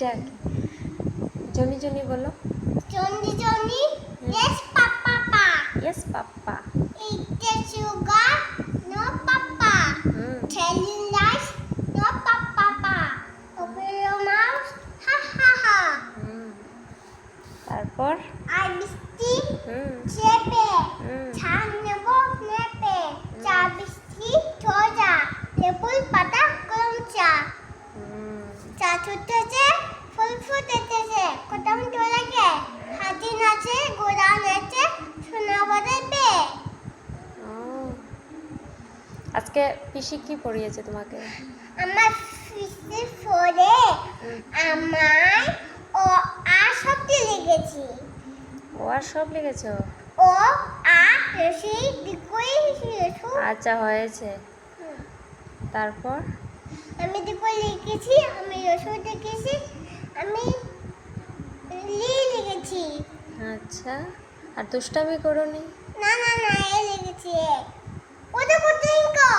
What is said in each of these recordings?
এইটা কি? Johnny Johnny বলো। Johnny, Johnny, yes, Papa, Papa. Yes papa. Eat the sugar, no, Papa. Tell you lies, no, Papa, Papa. Open your mouth, ha, ha, ha. তারপর I misti, hmm chepe. Hmm Chang nebo, nepe. Cha misti, choja. Lebul pata, kolomcha. চা ছুটেছে ফুল ফুটেছে কদম তোলাকে হাতি নাচে ঘোড়া নাচে সোনা বাজাবে। আজকে পিসি কি পড়িয়েছে তোমাকে? আমার ফিসে ফোরে আমার ও আ শব্দ লিখেছি। ও আর সব লিখেছো? ও আ রসি দিকই লিখেছো। আচ্ছা হয়েছে। তারপর আমি দিকই লিখেছি, আমি রসু লিখেছি, আমি লি লিখেছি। আচ্ছা, আর দুষ্টামি করোনি? না না না এ লিখেছি। ওটা কোথায় গো?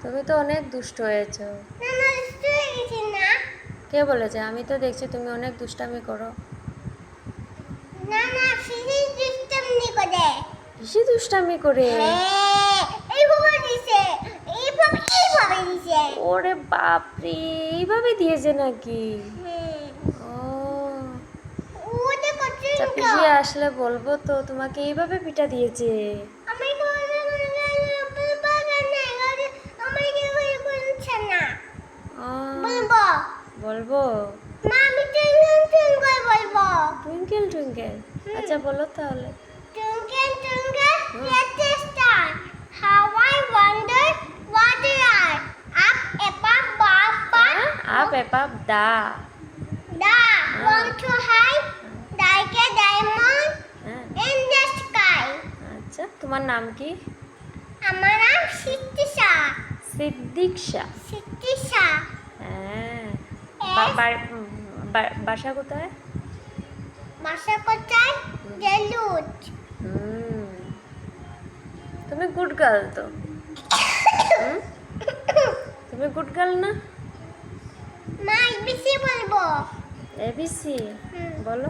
তুমি তো অনেক দুষ্ট হয়েছো। না না লিখতে লিখেছি না। কে বলেছে? আমি তো দেখছি তুমি অনেক দুষ্টামি করো। না না ফিজিক্স সিস্টেম নি করে। পিসি দুষ্টামি করে? হ্যাঁ এইভাবে দিছে, এইভাবে দিছে। ওরে বাপরে, এইভাবে দিয়েছে নাকি? ও ওটা কোথায় আচ্ছা, গো? পিসি আসলে বলবো তো তোমাকে এইভাবে পিটা দিয়েছে। আমি আমার কি করছে না বলবো বলবো? মা আমি টেনশন করে বলবো। Twinkle twinkle? আচ্ছা বলো তাহলে। Twinkle, twinkle, little star, how I wonder what you are. Up above, up above the. the want to hide like a diamond হ্যাঁ in the sky. আচ্ছা, তোমার নাম কি? আমার নাম সিদ্দিশা। সিদ্দিক শাহ। সিদ্দিশা। হ্যাঁ S বাসা কোথায়? বাসা কোথায়? জেলুট। তুমি গুড গার্ল তো? তুমি গুড গার্ল না? মা বেশি বলবো। এবিসি বলো।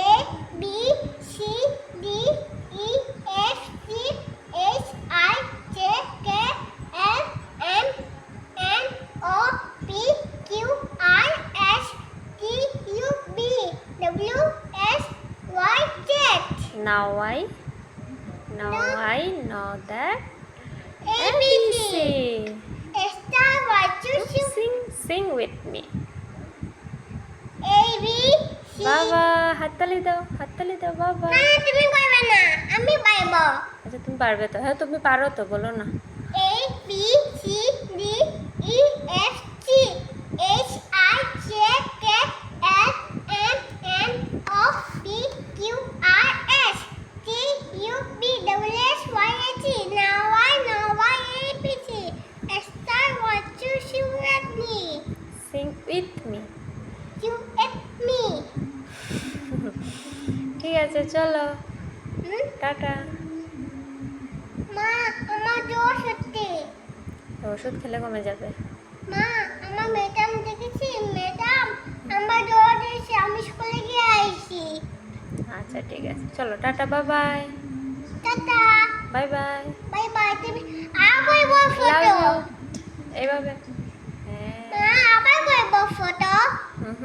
A B C D E F G H I J K L M N O P Q R S T U V W X Y Z. Now I know that A B C. Star what you sing with me. A B C. বাবা হাততালি দাও, হাততালি দাও বাবা। না তুমি পারবে না, আমি পারবো। আচ্ছা তুমি পারবে তো? হ্যাঁ তুমি পারো তো, বলো না। A B C D E F G H I J K L M N O P Q R S T U V W X Y Z. Now I know why A B C. Star what you sing at me. Sing with me. You at me. ঠিক আছে চলো, tata. মা আমার জ্বর সত্যি। ওষুধ খেলে কমে যাবে। মা আমার ম্যাডাম দেখেছি, ম্যাডাম আমার জ্বর এসে আমি স্কুলে গিয়ে আইছি। আচ্ছা ঠিক আছে চলো, tata, bye bye. Tata bye bye. Bye bye. তুমি আবার বল লাভ ফটো। ইউ। এইভাবে। হ্যাঁ মা আবার বল ফটো। হুম